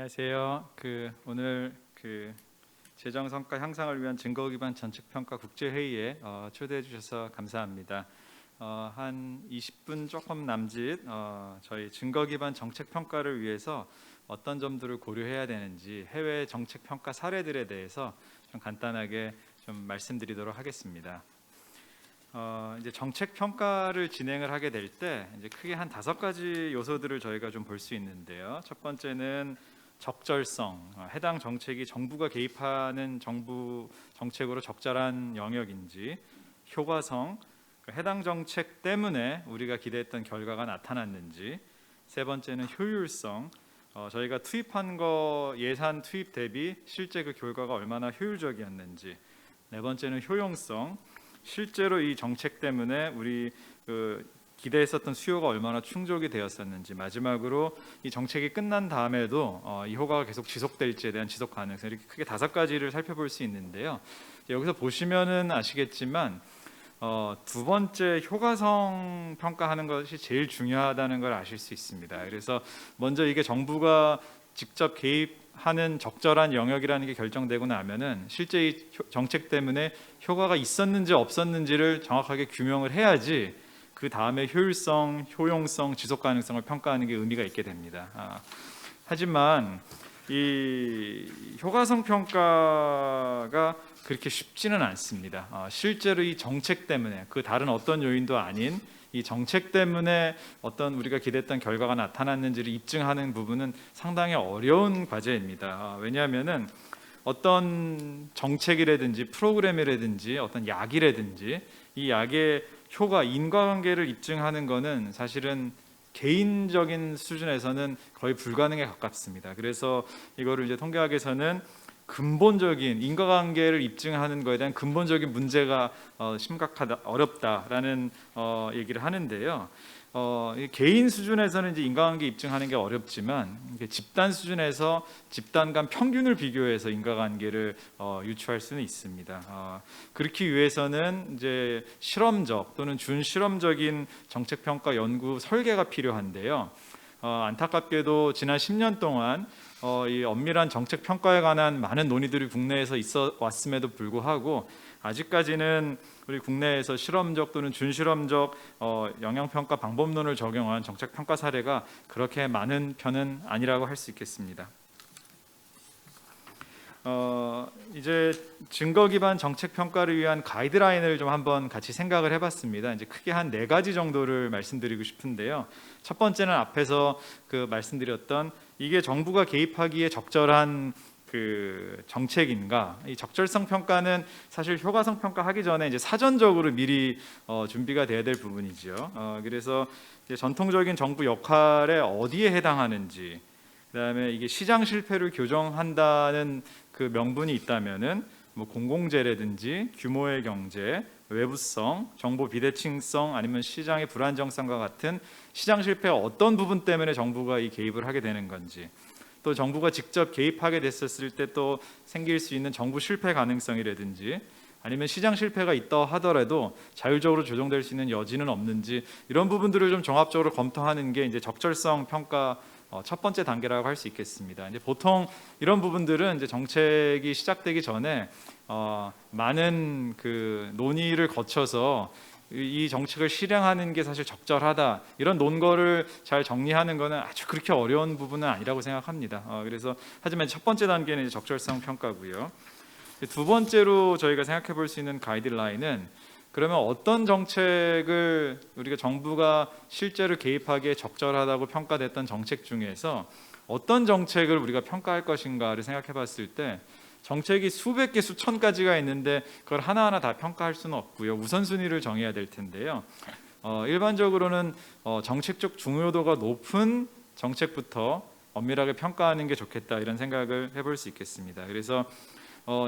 안녕하세요. 오늘 재정 성과 향상을 위한 증거 기반 정책 평가 국제 회의에 초대해 주셔서 감사합니다. 한 20분 조금 남짓 저희 증거 기반 정책 평가를 위해서 어떤 점들을 고려해야 되는지 해외 정책 평가 사례들에 대해서 좀 간단하게 좀 말씀드리도록 하겠습니다. 이제 정책 평가를 진행을 하게 될 때 이제 크게 한 5가지 요소들을 저희가 좀 볼 수 있는데요. 첫 번째는 적절성, 해당 정책이 정부가 개입하는 정부 정책으로 적절한 영역인지, 효과성, 해당 정책 때문에 우리가 기대했던 결과가 나타났는지, 세 번째는 효율성, 저희가 투입한 거 예산 투입 대비 실제 그 결과가 얼마나 효율적이었는지, 네 번째는 효용성, 실제로 이 정책 때문에 우리 기대했었던 수요가 얼마나 충족이 되었었는지, 마지막으로 이 정책이 끝난 다음에도 이 효과가 계속 지속될지에 대한 지속 가능성, 이렇게 크게 5가지를 살펴볼 수 있는데요. 여기서 보시면은 아시겠지만 두 번째 효과성 평가하는 것이 제일 중요하다는 걸 아실 수 있습니다. 그래서 먼저 이게 정부가 직접 개입하는 적절한 영역이라는 게 결정되고 나면은 실제 이 정책 때문에 효과가 있었는지 없었는지를 정확하게 규명을 해야지 그 다음에 효율성, 효용성, 지속 가능성을 평가하는 게 의미가 있게 됩니다. 하지만 이 효과성 평가가 그렇게 쉽지는 않습니다. 실제로 이 정책 때문에 그 다른 어떤 요인도 아닌 이 정책 때문에 어떤 우리가 기대했던 결과가 나타났는지를 입증하는 부분은 상당히 어려운 과제입니다. 왜냐하면은 어떤 정책이라든지 프로그램이라든지 어떤 약이라든지 이 약의 효과, 인과관계를 입증하는 것은 사실은 개인적인 수준에서는 거의 불가능에 가깝습니다. 그래서 이거를 이제 통계학에서는 근본적인 인과관계를 입증하는 것에 대한 근본적인 문제가 심각하다, 어렵다라는 얘기를 하는데요. 개인 수준에서는 이제 인과관계 입증하는 게 어렵지만 집단 수준에서 집단 간 평균을 비교해서 인과관계를 유추할 수는 있습니다. 그렇기 위해서는 이제 실험적 또는 준실험적인 정책 평가 연구 설계가 필요한데요. 안타깝게도 지난 10년 동안 이 엄밀한 정책 평가에 관한 많은 논의들이 국내에서 있어 왔음에도 불구하고 아직까지는 우리 국내에서 실험적 또는 준실험적 영향평가 방법론을 적용한 정책 평가 사례가 그렇게 많은 편은 아니라고 할 수 있겠습니다. 이제 증거 기반 정책 평가를 위한 가이드라인을 좀 한번 같이 생각을 해봤습니다. 이제 크게 한 4가지 정도를 말씀드리고 싶은데요. 첫 번째는 앞에서 말씀드렸던 이게 정부가 개입하기에 적절한 정책인가? 이 적절성 평가는 사실 효과성 평가하기 전에 이제 사전적으로 미리 준비가 돼야 될 부분이죠. 그래서 이제 전통적인 정부 역할에 어디에 해당하는지, 그다음에 이게 시장 실패를 교정한다는 그 명분이 있다면은 뭐 공공재라든지 규모의 경제, 외부성, 정보 비대칭성, 아니면 시장의 불안정성과 같은 시장 실패의 어떤 부분 때문에 정부가 이 개입을 하게 되는 건지, 또 정부가 직접 개입하게 됐었을 때 또 생길 수 있는 정부 실패 가능성이라든지, 아니면 시장 실패가 있다 하더라도 자율적으로 조정될 수 있는 여지는 없는지, 이런 부분들을 좀 종합적으로 검토하는 게 이제 적절성 평가 첫 번째 단계라고 할 수 있겠습니다. 이제 보통 이런 부분들은 이제 정책이 시작되기 전에 많은 논의를 거쳐서 이 정책을 실행하는 게 사실 적절하다, 이런 논거를 잘 정리하는 것은 아주 그렇게 어려운 부분은 아니라고 생각합니다. 그래서 하지만 첫 번째 단계는 이제 적절성 평가고요. 두 번째로 저희가 생각해 볼 수 있는 가이드라인은 그러면 어떤 정책을 우리가 정부가 실제로 개입하기에 적절하다고 평가됐던 정책 중에서 어떤 정책을 우리가 평가할 것인가를 생각해 봤을 때 정책이 수백 개, 수천 가지가 있는데 그걸 하나하나 다 평가할 수는 없고요. 우선순위를 정해야 될 텐데요. 일반적으로는 정책적 중요도가 높은 정책부터 엄밀하게 평가하는 게 좋겠다, 이런 생각을 해볼 수 있겠습니다. 그래서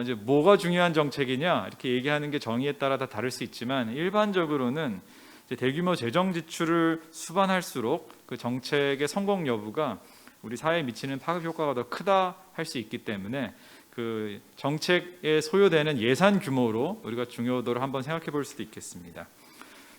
이제 뭐가 중요한 정책이냐 이렇게 얘기하는 게 정의에 따라 다 다를 수 있지만 일반적으로는 이제 대규모 재정 지출을 수반할수록 그 정책의 성공 여부가 우리 사회에 미치는 파급 효과가 더 크다 할 수 있기 때문에 그 정책에 소요되는 예산 규모로 우리가 중요도를 한번 생각해 볼 수도 있겠습니다.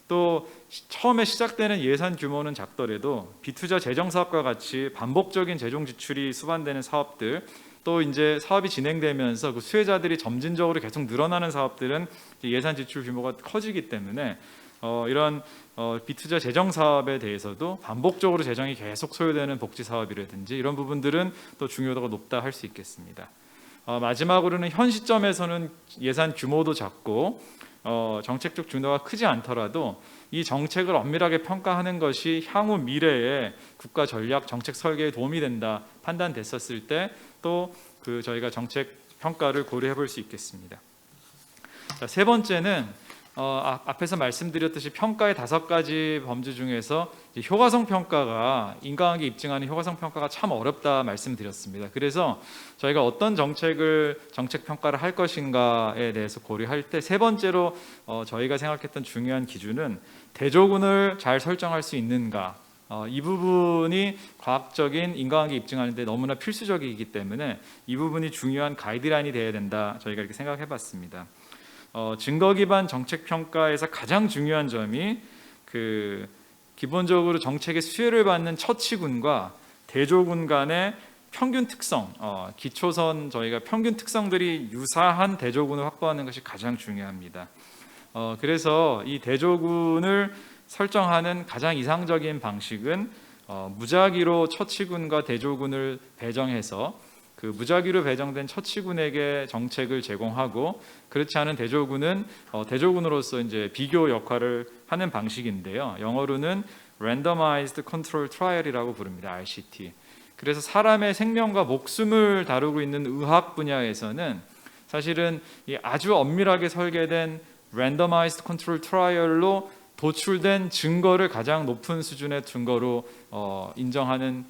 또 처음에 시작되는 예산 규모는 작더라도 비투자 재정 사업과 같이 반복적인 재정 지출이 수반되는 사업들, 또 이제 사업이 진행되면서 그 수혜자들이 점진적으로 계속 늘어나는 사업들은 예산 지출 규모가 커지기 때문에 이런 비투자 재정 사업에 대해서도 반복적으로 재정이 계속 소요되는 복지 사업이라든지 이런 부분들은 또 중요도가 높다 할 수 있겠습니다. 마지막으로는 현 시점에서는 예산 규모도 작고 정책적 중도가 크지 않더라도 이 정책을 엄밀하게 평가하는 것이 향후 미래에 국가 전략 정책 설계에 도움이 된다 판단됐었을 때 또 그 저희가 정책 평가를 고려해 볼 수 있겠습니다. 자, 세 번째는 앞에서 말씀드렸듯이 평가의 5가지 범주 중에서 효과성 평가가 인과관계 입증하는 효과성 평가가 참 어렵다 말씀드렸습니다. 그래서 저희가 어떤 정책 평가를 할 것인가에 대해서 고려할 때 세 번째로 저희가 생각했던 중요한 기준은 대조군을 잘 설정할 수 있는가, 이 부분이 과학적인 인과관계 입증하는 데 너무나 필수적이기 때문에 이 부분이 중요한 가이드라인이 되어야 된다, 저희가 이렇게 생각해 봤습니다. 증거 기반 정책 평가에서 가장 중요한 점이 기본적으로 정책의 수혜를 받는 처치군과 대조군 간의 평균 특성, 기초선 저희가 평균 특성들이 유사한 대조군을 확보하는 것이 가장 중요합니다. 그래서 이 대조군을 설정하는 가장 이상적인 방식은 무작위로 처치군과 대조군을 배정해서 그 무작위로 배정된 처치군에게 정책을 제공하고 그렇지 않은 대조군은 대조군으로서 이제 비교 역할을 하는 방식인데요. 영어로는 Randomized Control Trial이라고 부릅니다. RCT. 그래서 사람의 생명과 목숨을 다루고 있는 의학 분야에서는 사실은 아주 엄밀하게 설계된 Randomized Control Trial로 도출된 증거를 가장 높은 수준의 증거로 인정하는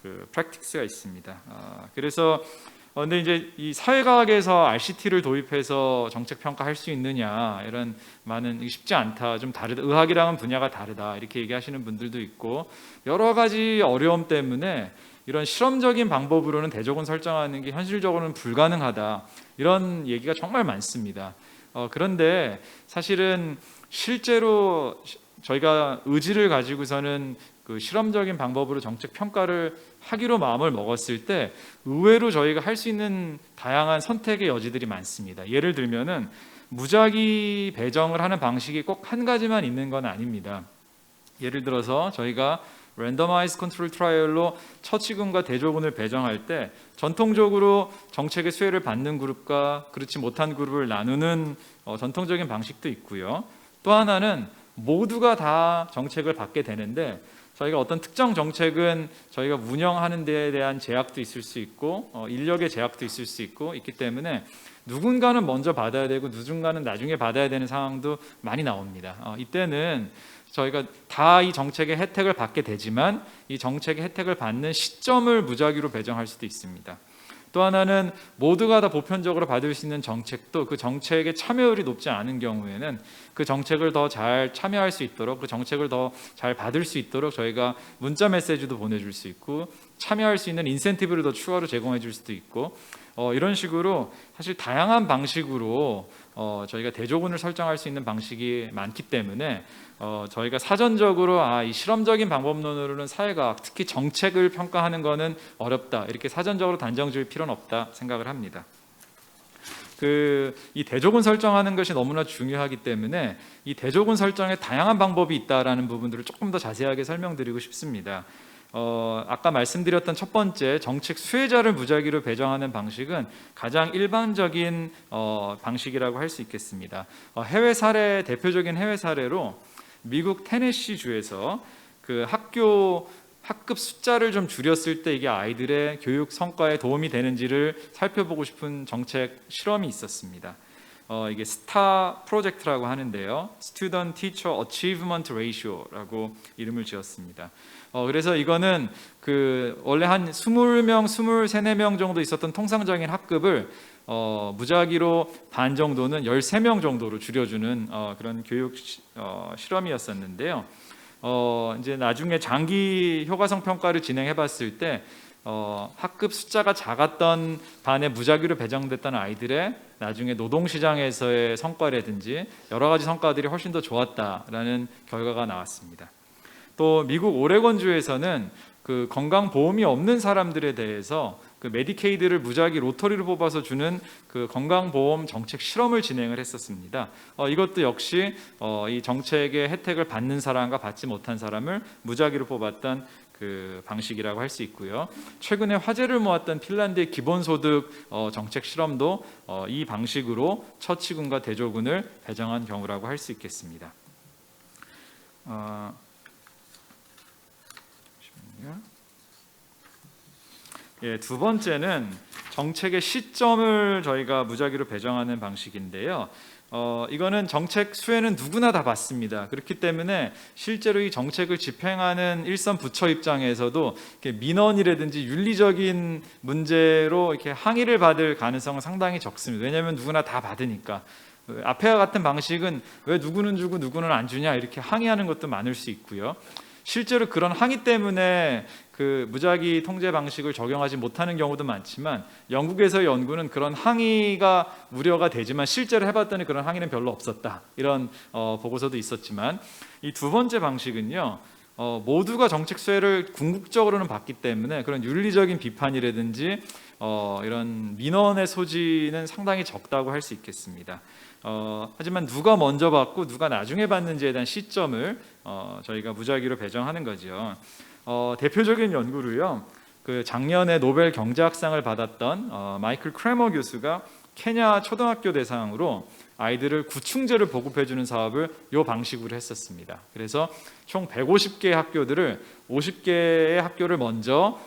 그 프랙티스가 있습니다. 그래서 근데 이제 이 사회과학에서 RCT를 도입해서 정책 평가할 수 있느냐 이런 많은 쉽지 않다, 좀 다르다, 의학이랑은 분야가 다르다 이렇게 얘기하시는 분들도 있고 여러 가지 어려움 때문에 이런 실험적인 방법으로는 대조군 설정하는 게 현실적으로는 불가능하다 이런 얘기가 정말 많습니다. 그런데 사실은 실제로 저희가 의지를 가지고서는 그 실험적인 방법으로 정책 평가를 하기로 마음을 먹었을 때 의외로 저희가 할 수 있는 다양한 선택의 여지들이 많습니다. 예를 들면은 무작위 배정을 하는 방식이 꼭 한 가지만 있는 건 아닙니다. 예를 들어서 저희가 랜더마이즈 컨트롤 트라이얼로 처치군과 대조군을 배정할 때 전통적으로 정책의 수혜를 받는 그룹과 그렇지 못한 그룹을 나누는 전통적인 방식도 있고요. 또 하나는 모두가 다 정책을 받게 되는데 저희가 어떤 특정 정책은 저희가 운영하는 데에 대한 제약도 있을 수 있고 인력의 제약도 있을 수 있고 있기 때문에 누군가는 먼저 받아야 되고 누군가는 나중에 받아야 되는 상황도 많이 나옵니다. 이때는 저희가 다 이 정책의 혜택을 받게 되지만 이 정책의 혜택을 받는 시점을 무작위로 배정할 수도 있습니다. 또 하나는 모두가 다 보편적으로 받을 수 있는 정책도 그 정책의 참여율이 높지 않은 경우에는 그 정책을 더 잘 참여할 수 있도록 그 정책을 더 잘 받을 수 있도록 저희가 문자 메시지도 보내줄 수 있고 참여할 수 있는 인센티브를 더 추가로 제공해 줄 수도 있고 이런 식으로 사실 다양한 방식으로 저희가 대조군을 설정할 수 있는 방식이 많기 때문에 저희가 사전적으로 이 실험적인 방법론으로는 사회과학 특히 정책을 평가하는 것은 어렵다 이렇게 사전적으로 단정 지을 필요는 없다 생각을 합니다. 이 대조군 설정하는 것이 너무나 중요하기 때문에 이 대조군 설정에 다양한 방법이 있다라는 부분들을 조금 더 자세하게 설명드리고 싶습니다. 아까 말씀드렸던 첫 번째 정책 수혜자를 무작위로 배정하는 방식은 가장 일반적인 방식이라고 할 수 있겠습니다. 대표적인 해외 사례로 미국 테네시 주에서 그 학급 숫자를 좀 줄였을 때 이게 아이들의 교육 성과에 도움이 되는지를 살펴보고 싶은 정책 실험이 있었습니다. 이게 스타 프로젝트라고 하는데요. Student Teacher Achievement Ratio라고 이름을 지었습니다. 그래서 이거는 원래 한 20명, 23명 정도 있었던 통상적인 학급을 무작위로 반 정도는 13명 정도로 줄여주는 그런 교육 실험이었었는데요. 이제 나중에 장기 효과성 평가를 진행해봤을 때 학급 숫자가 작았던 반에 무작위로 배정됐던 아이들의 나중에 노동시장에서의 성과라든지 여러 가지 성과들이 훨씬 더 좋았다라는 결과가 나왔습니다. 또 미국 오레곤주에서는 그 건강보험이 없는 사람들에 대해서 그 메디케이드를 무작위 로터리로 뽑아서 주는 그 건강보험 정책 실험을 진행을 했었습니다. 이것도 역시 이 정책의 혜택을 받는 사람과 받지 못한 사람을 무작위로 뽑았던 그 방식이라고 할 수 있고요. 최근에 화제를 모았던 핀란드의 기본소득 정책 실험도 이 방식으로 처치군과 대조군을 배정한 경우라고 할 수 있겠습니다. 두 번째는 정책의 시점을 저희가 무작위로 배정하는 방식인데요. 이거는 정책 수혜는 누구나 다 받습니다. 그렇기 때문에 실제로 이 정책을 집행하는 일선 부처 입장에서도 민원이라든지 윤리적인 문제로 이렇게 항의를 받을 가능성은 상당히 적습니다. 왜냐하면 누구나 다 받으니까. 앞에와 같은 방식은 왜 누구는 주고 누구는 안 주냐 이렇게 항의하는 것도 많을 수 있고요. 실제로 그런 항의 때문에 그 무작위 통제 방식을 적용하지 못하는 경우도 많지만 영국에서의 연구는 그런 항의가 우려가 되지만 실제로 해봤더니 그런 항의는 별로 없었다 이런 보고서도 있었지만 이 두 번째 방식은요 모두가 정책 수혜를 궁극적으로는 받기 때문에 그런 윤리적인 비판이라든지 이런 민원의 소지는 상당히 적다고 할 수 있겠습니다. 하지만 누가 먼저 받고 누가 나중에 받는지에 대한 시점을 저희가 무작위로 배정하는 거죠. 대표적인 연구로요. 그 작년에 노벨 경제학상을 받았던 마이클 크래머 교수가 케냐 초등학교 대상으로 아이들을 구충제를 보급해주는 사업을 이 방식으로 했었습니다. 그래서 총 150개의 학교들을 50개의 학교를 먼저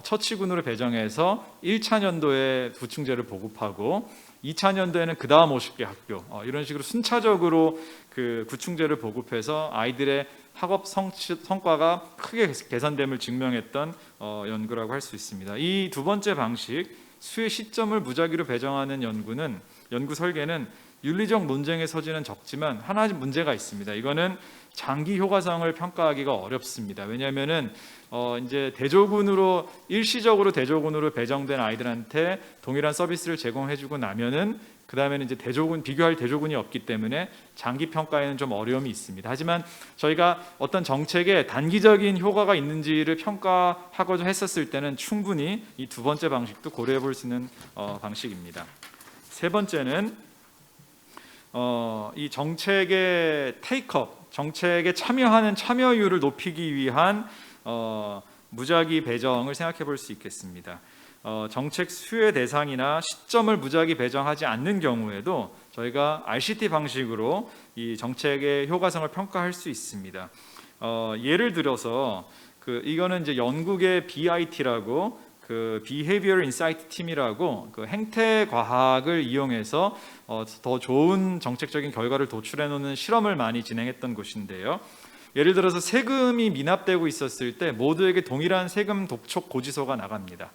처치군으로 배정해서 1차 년도에 구충제를 보급하고 2차 년도에는 그 다음 50개 학교 이런 식으로 순차적으로 그 구충제를 보급해서 아이들의 학업 성과가 크게 개선됨을 증명했던 연구라고 할 수 있습니다. 이 두 번째 방식 수혜 시점을 무작위로 배정하는 연구 설계는 윤리적 논쟁의 소지는 적지만 하나 문제가 있습니다. 이거는 장기 효과성을 평가하기가 어렵습니다. 왜냐하면은 이제 대조군으로 일시적으로 대조군으로 배정된 아이들한테 동일한 서비스를 제공해주고 나면은 그 다음에는 이제 비교할 대조군이 없기 때문에 장기 평가에는 좀 어려움이 있습니다. 하지만 저희가 어떤 정책에 단기적인 효과가 있는지를 평가하고자 했었을 때는 충분히 이 두 번째 방식도 고려해 볼 수 있는 방식입니다. 세 번째는 이 정책의 테이크업, 정책에 참여하는 참여율을 높이기 위한 무작위 배정을 생각해 볼 수 있겠습니다. 정책 수혜 대상이나 시점을 무작위 배정하지 않는 경우에도 저희가 RCT 방식으로 이 정책의 효과성을 평가할 수 있습니다. 예를 들어서 이거는 이제 영국의 BIT라고 그 Behavioral Insight 팀이라고 그 행태 과학을 이용해서 더 좋은 정책적인 결과를 도출해 놓는 실험을 많이 진행했던 곳인데요. 예를 들어서 세금이 미납되고 있었을 때 모두에게 동일한 세금 독촉 고지서가 나갑니다.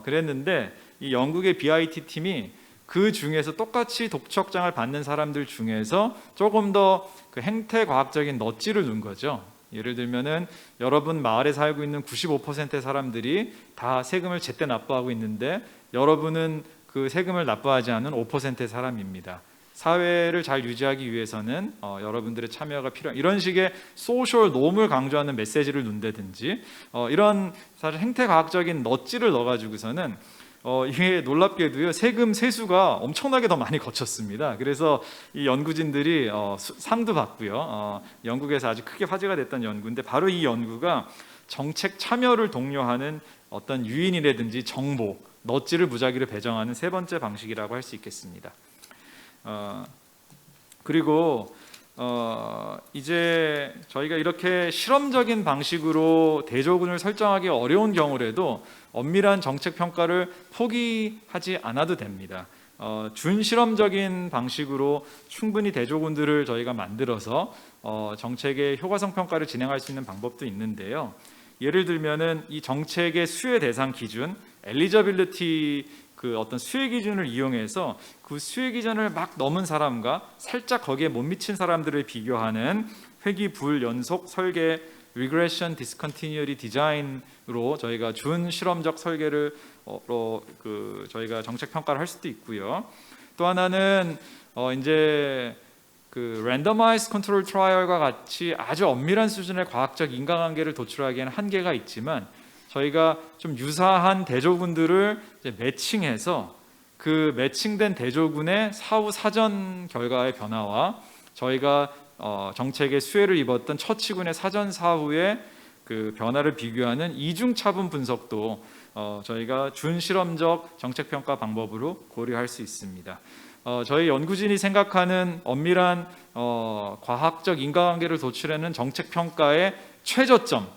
그랬는데 이 영국의 BIT 팀이 그 중에서 똑같이 독촉장을 받는 사람들 중에서 조금 더 그 행태 과학적인 넛지를 넣은 거죠. 예를 들면은 여러분 마을에 살고 있는 95%의 사람들이 다 세금을 제때 납부하고 있는데 여러분은 그 세금을 납부하지 않은 5%의 사람입니다. 사회를 잘 유지하기 위해서는 여러분들의 참여가 필요한 이런 식의 소셜 놈을 강조하는 메시지를 넣는다든지 이런 사실 행태과학적인 넛지를 넣어가지고서는 이게 놀랍게도요 세금 세수가 엄청나게 더 많이 거쳤습니다. 그래서 이 연구진들이 상도 받고요. 영국에서 아주 크게 화제가 됐던 연구인데 바로 이 연구가 정책 참여를 독려하는 어떤 유인이라든지 정보, 넛지를 무작위로 배정하는 세 번째 방식이라고 할 수 있겠습니다. 그리고 이제 저희가 이렇게 실험적인 방식으로 대조군을 설정하기 어려운 경우라도 엄밀한 정책 평가를 포기하지 않아도 됩니다. 준실험적인 방식으로 충분히 대조군들을 저희가 만들어서 정책의 효과성 평가를 진행할 수 있는 방법도 있는데요. 예를 들면은 이 정책의 수혜 대상 기준, 엘리저빌리티 그 어떤 수혜 기준을 이용해서 그 수혜 기준을 막 넘은 사람과 살짝 거기에 못 미친 사람들을 비교하는 회귀 불연속 설계 Regression Discontinuity Design으로 저희가 준 실험적 설계를 저희가 정책 평가를 할 수도 있고요. 또 하나는 이제 그 Randomized Control Trial과 같이 아주 엄밀한 수준의 과학적 인과관계를 도출하기에는 한계가 있지만 저희가 좀 유사한 대조군들을 이제 매칭해서 그 매칭된 대조군의 사후 사전 결과의 변화와 저희가 정책에 수혜를 입었던 처치군의 사전 사후의 그 변화를 비교하는 이중차분 분석도 저희가 준실험적 정책평가 방법으로 고려할 수 있습니다. 저희 연구진이 생각하는 엄밀한 과학적 인과관계를 도출하는 정책평가의 최저점,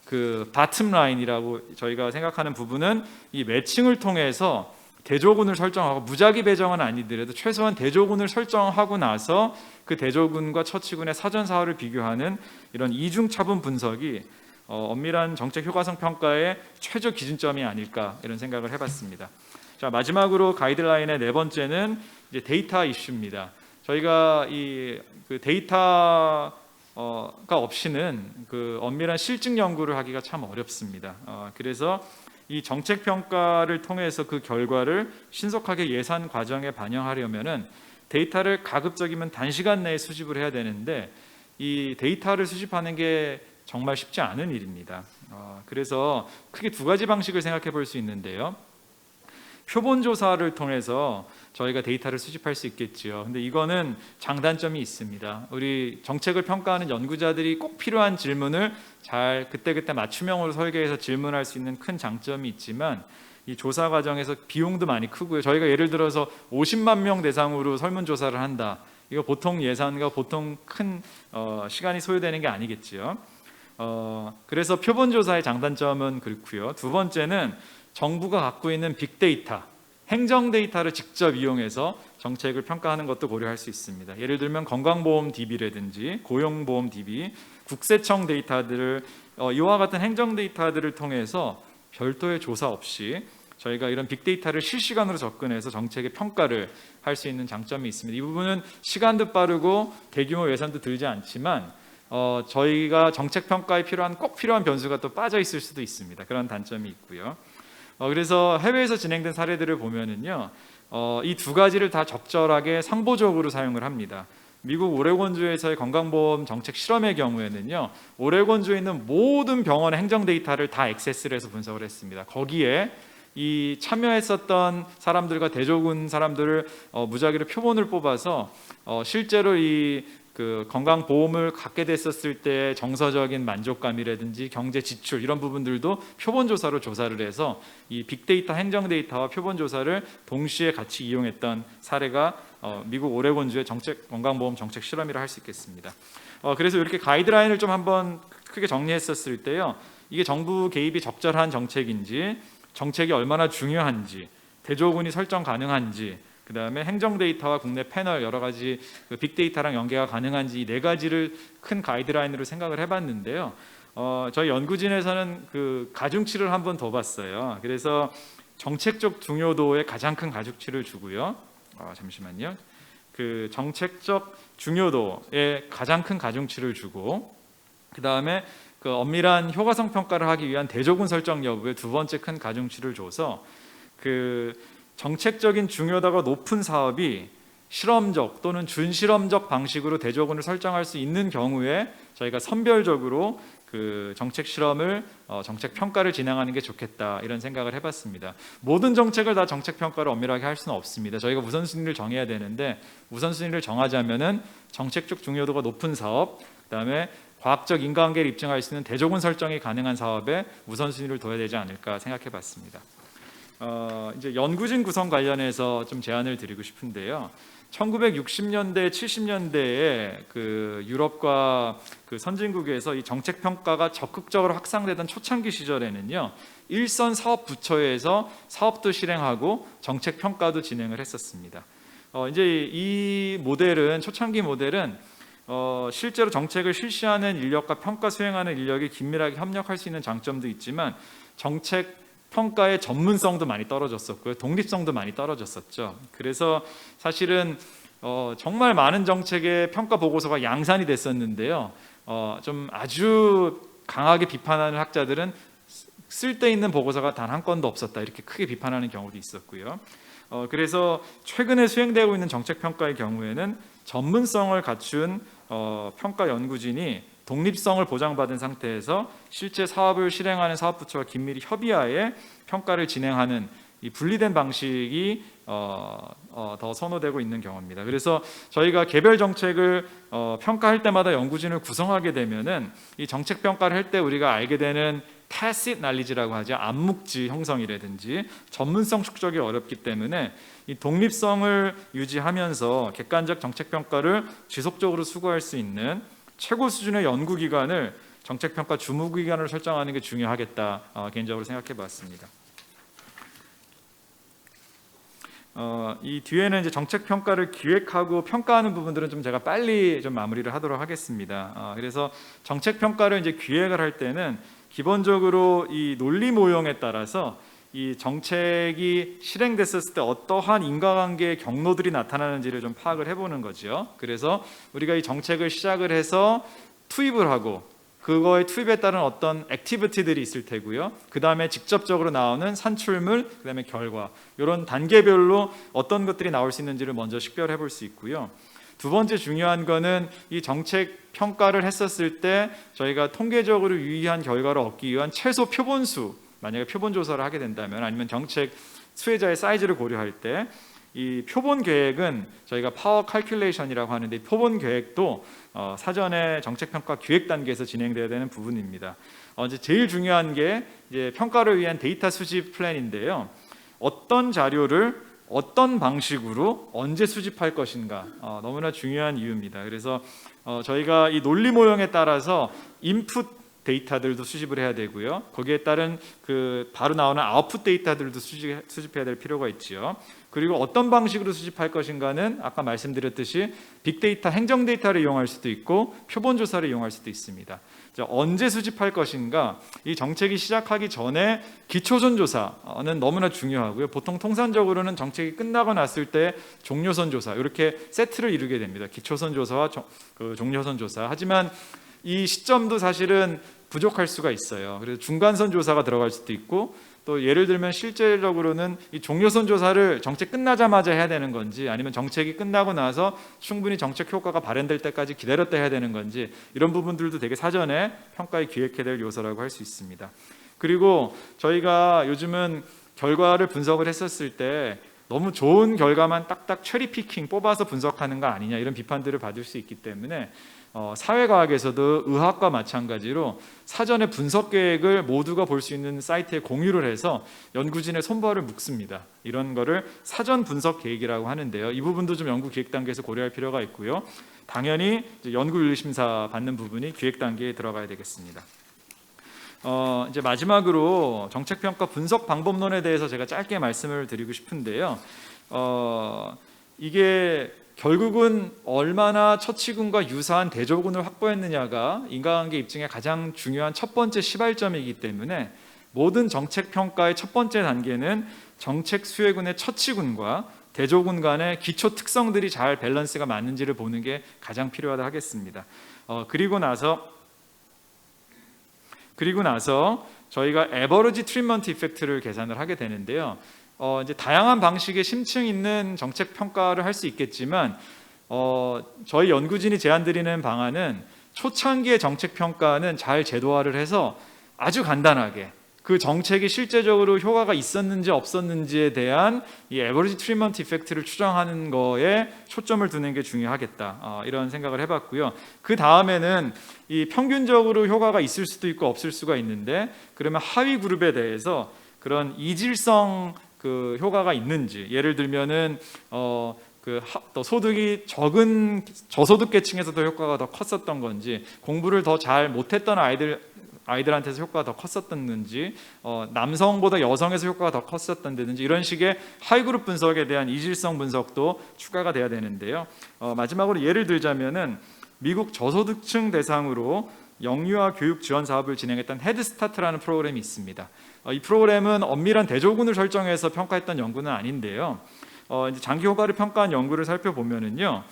그 바텀 라인이라고 저희가 생각하는 부분은 이 매칭을 통해서 대조군을 설정하고 무작위 배정은 아니더라도 최소한 대조군을 설정하고 나서 그 대조군과 처치군의 사전 사후를 비교하는 이런 이중차분 분석이 엄밀한 정책 효과성 평가의 최저 기준점이 아닐까 이런 생각을 해봤습니다. 자, 마지막으로 가이드라인의 네 번째는 이제 데이터 이슈입니다. 저희가 그 데이터가 없이는 그 엄밀한 실증 연구를 하기가 참 어렵습니다. 그래서 이 정책 평가를 통해서 그 결과를 신속하게 예산 과정에 반영하려면은 데이터를 가급적이면 단시간 내에 수집을 해야 되는데 이 데이터를 수집하는 게 정말 쉽지 않은 일입니다. 그래서 크게 두 가지 방식을 생각해 볼 수 있는데요. 표본 조사를 통해서 저희가 데이터를 수집할 수 있겠지요. 근데 이거는 장단점이 있습니다. 우리 정책을 평가하는 연구자들이 꼭 필요한 질문을 잘 그때그때 맞춤형으로 설계해서 질문할 수 있는 큰 장점이 있지만 이 조사 과정에서 비용도 많이 크고요. 저희가 예를 들어서 50만 명 대상으로 설문조사를 한다. 이거 보통 예산과 보통 큰 시간이 소요되는 게 아니겠지요. 그래서 표본 조사의 장단점은 그렇고요. 두 번째는 정부가 갖고 있는 빅데이터, 행정 데이터를 직접 이용해서 정책을 평가하는 것도 고려할 수 있습니다. 예를 들면 건강보험 DB라든지 고용보험 DB, 국세청 데이터들을 이와 같은 행정 데이터들을 통해서 별도의 조사 없이 저희가 이런 빅데이터를 실시간으로 접근해서 정책의 평가를 할 수 있는 장점이 있습니다. 이 부분은 시간도 빠르고 대규모 예산도 들지 않지만 저희가 정책 평가에 꼭 필요한 변수가 또 빠져 있을 수도 있습니다. 그런 단점이 있고요. 그래서 해외에서 진행된 사례들을 보면은요, 이 두 가지를 다 적절하게 상보적으로 사용을 합니다. 미국 오레곤주에서의 건강보험 정책 실험의 경우에는요, 오레곤주에 있는 모든 병원의 행정 데이터를 다 액세스를 해서 분석을 했습니다. 거기에 이 참여했었던 사람들과 대조군 사람들을 무작위로 표본을 뽑아서 실제로 그 건강보험을 갖게 됐었을 때 정서적인 만족감이라든지 경제 지출 이런 부분들도 표본조사로 조사를 해서 이 빅데이터 행정 데이터와 표본조사를 동시에 같이 이용했던 사례가 미국 오레곤주의 건강보험 정책 실험이라 할 수 있겠습니다. 그래서 이렇게 가이드라인을 좀 한번 크게 정리했었을 때요, 이게 정부 개입이 적절한 정책인지, 정책이 얼마나 중요한지, 대조군이 설정 가능한지, 그 다음에 행정 데이터와 국내 패널 여러 가지 그 빅데이터랑 연계가 가능한지 이 네 가지를 큰 가이드라인으로 생각을 해봤는데요. 저희 연구진에서는 그 가중치를 한번 더 봤어요. 그래서 정책적 중요도에 가장 큰 가중치를 주고요. 잠시만요. 그 정책적 중요도에 가장 큰 가중치를 주고, 그 다음에 그 엄밀한 효과성 평가를 하기 위한 대조군 설정 여부에 두 번째 큰 가중치를 줘서 그 정책적인 중요도가 높은 사업이 실험적 또는 준실험적 방식으로 대조군을 설정할 수 있는 경우에 저희가 선별적으로 그 정책 실험을 정책 평가를 진행하는 게 좋겠다 이런 생각을 해봤습니다. 모든 정책을 다 정책 평가를 엄밀하게 할 수는 없습니다. 저희가 우선순위를 정해야 되는데 우선순위를 정하자면은 정책적 중요도가 높은 사업, 그다음에 과학적 인과관계를 입증할 수 있는 대조군 설정이 가능한 사업에 우선순위를 둬야 되지 않을까 생각해봤습니다. 이제 연구진 구성 관련해서 좀 제안을 드리고 싶은데요. 1960년대, 70년대에 그 유럽과 그 선진국에서 이 정책 평가가 적극적으로 확산되던 초창기 시절에는요, 일선 사업 부처에서 사업도 실행하고 정책 평가도 진행을 했었습니다. 이제 이 모델은 초창기 모델은 실제로 정책을 실시하는 인력과 평가 수행하는 인력이 긴밀하게 협력할 수 있는 장점도 있지만 정책 평가의 전문성도 많이 떨어졌었고요. 독립성도 많이 떨어졌었죠. 그래서 사실은 정말 많은 정책의 평가 보고서가 양산이 됐었는데요. 좀 아주 강하게 비판하는 학자들은 쓸데있는 보고서가 단 한 건도 없었다, 이렇게 크게 비판하는 경우도 있었고요. 그래서 최근에 수행되고 있는 정책평가의 경우에는 전문성을 갖춘 평가 연구진이 독립성을 보장받은 상태에서 실제 사업을 실행하는 사업부처와 긴밀히 협의하에 평가를 진행하는 이 분리된 방식이 더 선호되고 있는 경우입니다. 그래서 저희가 개별 정책을 평가할 때마다 연구진을 구성하게 되면은 이 정책 평가를 할 때 우리가 알게 되는 tacit knowledge라고 하죠. 암묵지 형성이라든지 전문성 축적이 어렵기 때문에 이 독립성을 유지하면서 객관적 정책 평가를 지속적으로 수거할 수 있는 최고 수준의 연구기관을 정책평가 주무기관으로 설정하는 게 중요하겠다, 개인적으로 생각해 봤습니다. 이 뒤에는 이제 정책평가를 기획하고 평가하는 부분들은 좀 제가 빨리 좀 마무리를 하도록 하겠습니다. 그래서 정책평가를 이제 기획을 할 때는 기본적으로 이 논리 모형에 따라서 이 정책이 실행됐었을 때 어떠한 인과관계의 경로들이 나타나는지를 좀 파악을 해보는 거죠. 그래서 우리가 이 정책을 시작을 해서 투입을 하고 그거에 투입에 따른 어떤 액티비티들이 있을 테고요. 그 다음에 직접적으로 나오는 산출물, 그 다음에 결과, 이런 단계별로 어떤 것들이 나올 수 있는지를 먼저 식별해 볼 수 있고요. 두 번째 중요한 거는 이 정책 평가를 했었을 때 저희가 통계적으로 유의한 결과를 얻기 위한 최소 표본수, 만약에 표본 조사를 하게 된다면, 아니면 정책 수혜자의 사이즈를 고려할 때 이 표본 계획은 저희가 파워 칼큘레이션이라고 하는데, 이 표본 계획도 사전에 정책 평가 기획 단계에서 진행되어야 되는 부분입니다. 이제 제일 중요한 게 이제 평가를 위한 데이터 수집 플랜인데요. 어떤 자료를 어떤 방식으로 언제 수집할 것인가, 너무나 중요한 이유입니다. 그래서 저희가 이 논리 모형에 따라서 인풋 데이터들도 수집을 해야 되고요. 거기에 따른 그 바로 나오는 아웃풋 데이터들도 수집해야 될 필요가 있지요. 그리고 어떤 방식으로 수집할 것인가는 아까 말씀드렸듯이 빅데이터, 행정 데이터를 이용할 수도 있고 표본 조사를 이용할 수도 있습니다. 언제 수집할 것인가, 이 정책이 시작하기 전에 기초선 조사는 너무나 중요하고요. 보통 통상적으로는 정책이 끝나고 났을 때 종료선 조사, 이렇게 세트를 이루게 됩니다. 기초선 조사와 종료선 조사. 하지만 이 시점도 사실은 부족할 수가 있어요. 그래서 중간선 조사가 들어갈 수도 있고, 또 예를 들면 실제적으로는 이 종료선 조사를 정책 끝나자마자 해야 되는 건지, 아니면 정책이 끝나고 나서 충분히 정책 효과가 발현될 때까지 기다렸다 해야 되는 건지, 이런 부분들도 되게 사전에 평가에 기획해야 될 요소라고 할 수 있습니다. 그리고 저희가 요즘은 결과를 분석을 했었을 때 너무 좋은 결과만 딱딱 체리 피킹 뽑아서 분석하는 거 아니냐, 이런 비판들을 받을 수 있기 때문에 사회과학에서도 의학과 마찬가지로 사전에 분석 계획을 모두가 볼 수 있는 사이트에 공유를 해서 연구진의 손발을 묶습니다. 이런 거를 사전 분석 계획이라고 하는데요. 이 부분도 좀 연구 기획 단계에서 고려할 필요가 있고요. 당연히 이제 연구윤리심사 받는 부분이 기획 단계에 들어가야 되겠습니다. 이제 마지막으로 정책평가 분석 방법론에 대해서 제가 짧게 말씀을 드리고 싶은데요. 이게 결국은 얼마나 처치군과 유사한 대조군을 확보했느냐가 인과관계 입증의 가장 중요한 첫 번째 시발점이기 때문에, 모든 정책 평가의 첫 번째 단계는 정책 수혜군의 처치군과 대조군 간의 기초 특성들이 잘 밸런스가 맞는지를 보는 게 가장 필요하다 하겠습니다. 그리고 나서 저희가 에버리지 트리트먼트 이펙트를 계산을 하게 되는데요. 이제 다양한 방식의 심층 있는 정책 평가를 할 수 있겠지만, 저희 연구진이 제안드리는 방안은 초창기의 정책 평가는 잘 제도화를 해서 아주 간단하게 그 정책이 실제적으로 효과가 있었는지 없었는지에 대한 이 에버리지 트리트먼트 이펙트를 추정하는 거에 초점을 두는 게 중요하겠다, 이런 생각을 해봤고요. 그 다음에는 이 평균적으로 효과가 있을 수도 있고 없을 수가 있는데, 그러면 하위 그룹에 대해서 그런 이질성 그 효과가 있는지, 예를 들면은 또 소득이 적은 저소득 계층에서도 효과가 더 컸었던 건지, 공부를 더 잘 못했던 아이들한테서 효과가 더 컸었던 건지, 남성보다 여성에서 효과가 더 컸었던지, 이런 식의 하이그룹 분석에 대한 이질성 분석도 추가가 돼야 되는데요. 마지막으로 예를 들자면은 미국 저소득층 대상으로 영유아 교육 지원 사업을 진행했던 헤드스타트라는 프로그램이 있습니다. 이 프로그램은 엄밀한 대조군을 설정해서 평가했던 연구는 아닌데요. 이제 장기 효과를 평가한 연구를 살펴보면은요,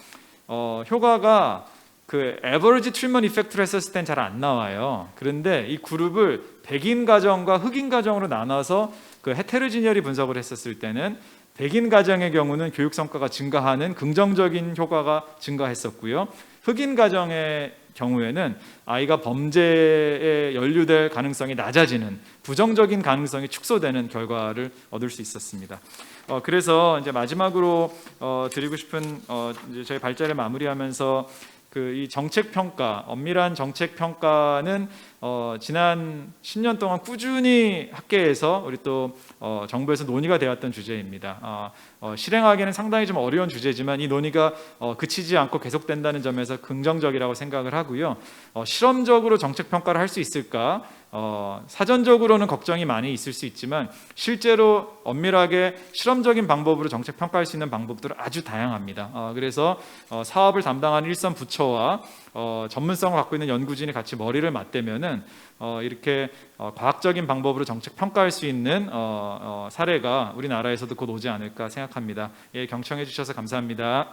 효과가 그 에버리지 트리먼 이펙트로 했었을 땐 잘 안 나와요. 그런데 이 그룹을 백인 가정과 흑인 가정으로 나눠서 그 헤테로지니얼이 분석을 했었을 때는 백인 가정의 경우는 교육 성과가 증가하는 긍정적인 효과가 증가했었고요. 흑인 가정의 경우에는 아이가 범죄에 연루될 가능성이 낮아지는 부정적인 가능성이 축소되는 결과를 얻을 수 있었습니다. 그래서 이제 마지막으로 드리고 싶은 이제 저희 발제를 마무리하면서 이 정책 평가, 엄밀한 정책 평가는 지난 10년 동안 꾸준히 학계에서 우리 또 정부에서 논의가 되었던 주제입니다. 실행하기는 상당히 좀 어려운 주제지만 이 논의가 그치지 않고 계속된다는 점에서 긍정적이라고 생각을 하고요. 실험적으로 정책 평가를 할 수 있을까? 사전적으로는 걱정이 많이 있을 수 있지만 실제로 엄밀하게 실험적인 방법으로 정책 평가할 수 있는 방법들은 아주 다양합니다. 그래서 사업을 담당하는 일선 부처와 전문성을 갖고 있는 연구진이 같이 머리를 맞대면은 이렇게 과학적인 방법으로 정책 평가할 수 있는 사례가 우리나라에서도 곧 오지 않을까 생각합니다. 예, 경청해 주셔서 감사합니다.